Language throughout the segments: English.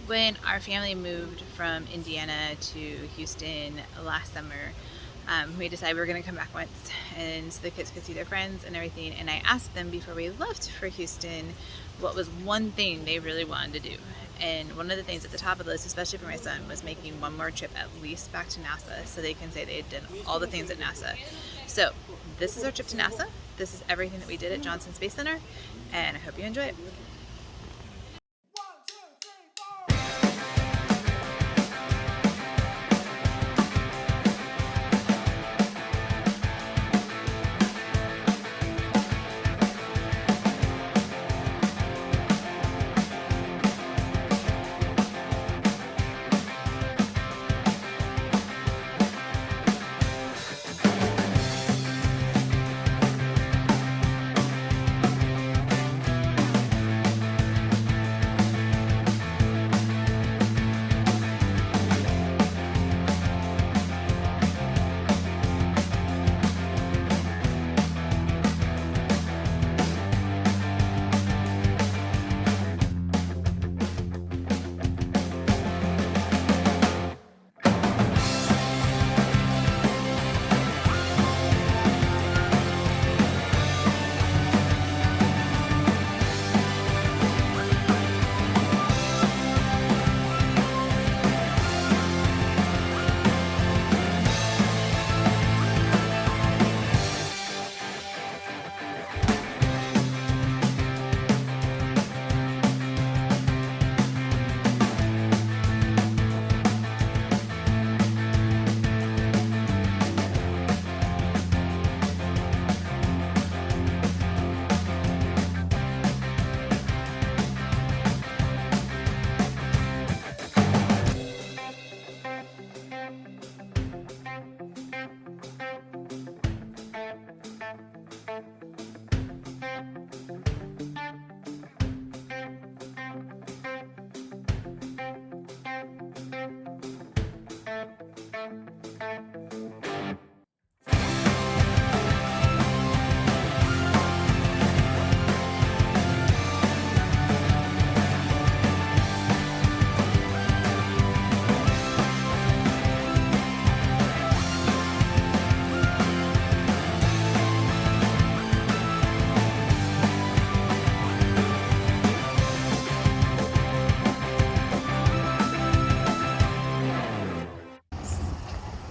When our family moved from Indiana to Houston last summer, we decided we were going to come back once and so the kids could see their friends and everything. And I asked them before we left for Houston what was one thing they really wanted to do. And one of the things at the top of the list, especially for my son, was making one more trip at least back to NASA so they can say they had done all the things at NASA. So this is our trip to NASA. This is everything that we did at Johnson Space Center, and I hope you enjoy it.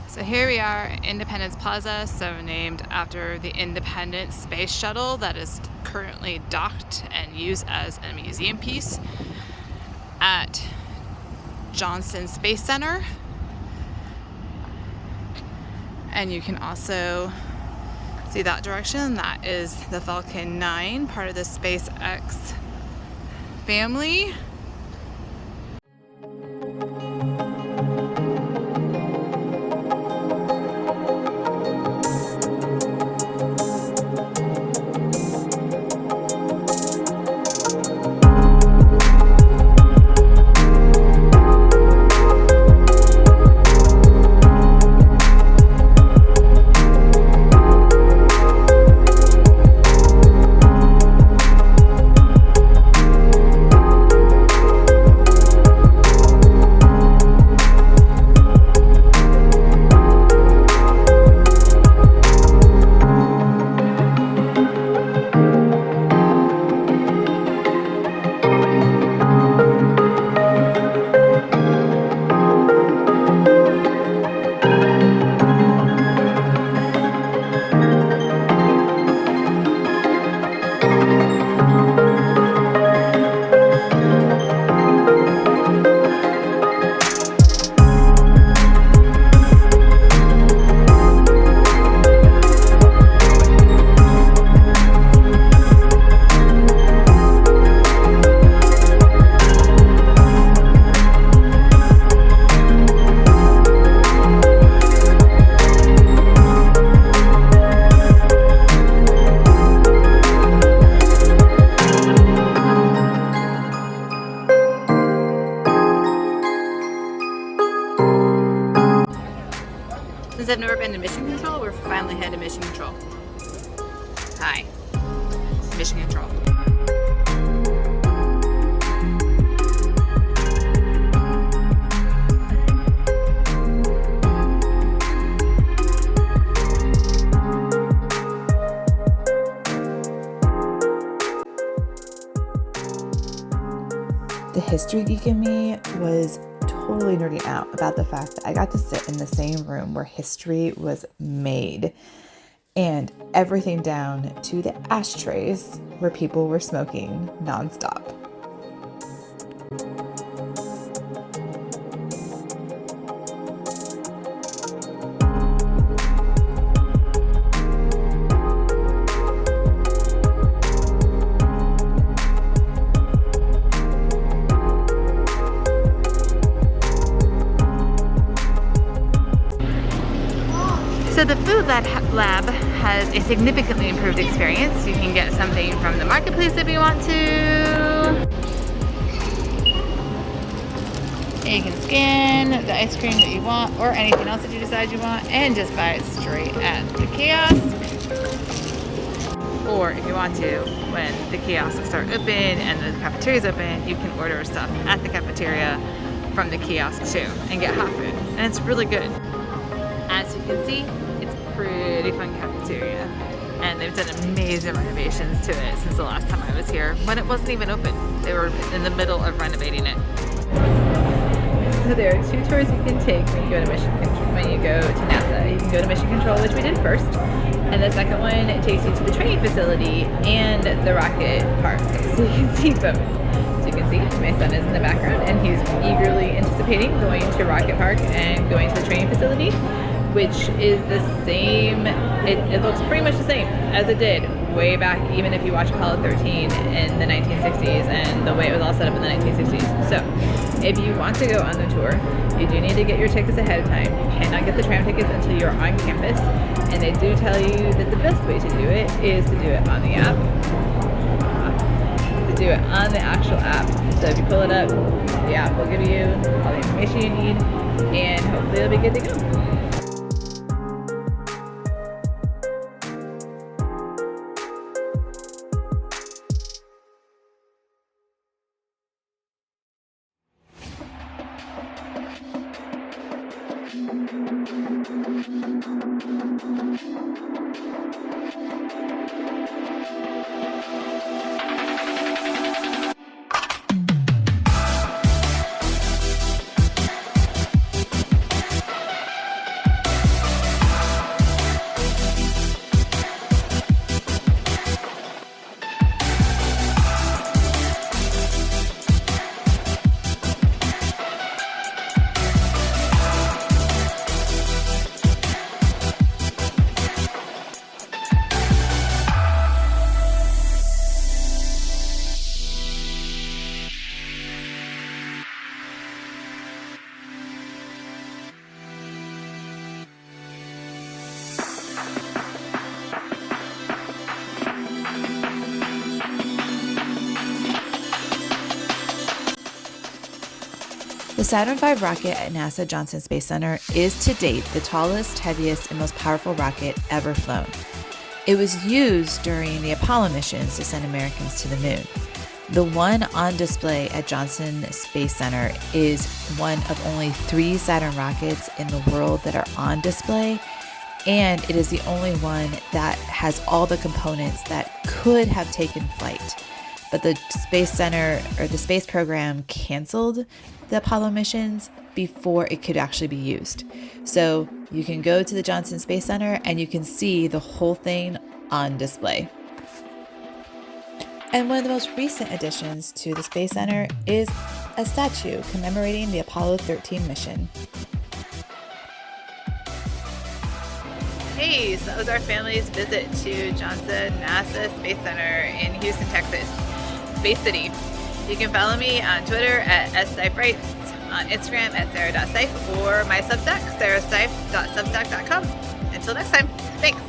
So here we are at Independence Plaza, so named after the Independence Space Shuttle that is currently docked and used as a museum piece at Johnson Space Center. And you can also see that direction. That is the Falcon 9, part of the SpaceX family. Since I've never been to Mission Control, we're finally headed to Mission Control. Hi, Mission Control. the history geek in me was totally nerding out about the fact that I got to sit in the same room where history was made, and everything down to the ashtrays where people were smoking nonstop. So the food lab has a significantly improved experience. You can get something from the marketplace if you want to. You can scan the ice cream that you want or anything else that you decide you want and just buy it straight at the kiosk. Or if you want to, when the kiosks are open and the cafeteria is open, you can order stuff at the cafeteria from the kiosk too and get hot food. And it's really good. As you can see, it's a pretty fun cafeteria, and they've done amazing renovations to it since the last time I was here, when it wasn't even open. They were in the middle of renovating it. So there are 2 tours you can take when you go to NASA. You can go to Mission Control, which we did first, and the second one takes you to the training facility and the rocket park, so you can see both. So you can see my son is in the background, and he's eagerly anticipating going to Rocket Park and going to the training facility, which is the same. It looks pretty much the same as it did way back, even if you watch Apollo 13 in the 1960s and the way it was all set up in the 1960s. So if you want to go on the tour, you do need to get your tickets ahead of time. You cannot get the tram tickets until you're on campus, and they do tell you that the best way to do it is to do it on the app. To do it on the actual app. So if you pull it up, the app will give you all the information you need, and hopefully it'll be good to go. The Saturn V rocket at NASA Johnson Space Center is to date the tallest, heaviest, and most powerful rocket ever flown. It was used during the Apollo missions to send Americans to the moon. The one on display at Johnson Space Center is one of only 3 Saturn rockets in the world that are on display, and it is the only one that has all the components that could have taken flight. But the Space Center, or the space program, canceled the Apollo missions before it could actually be used. So you can go to the Johnson Space Center and you can see the whole thing on display. And one of the most recent additions to the Space Center is a statue commemorating the Apollo 13 mission. Hey, so that was our family's visit to Johnson NASA Space Center in Houston, Texas, Space City. You can follow me on Twitter at @StypeWrites, on Instagram at sarah.stipe, or my Substack, sarahstipe.substack.com. Until next time, thanks.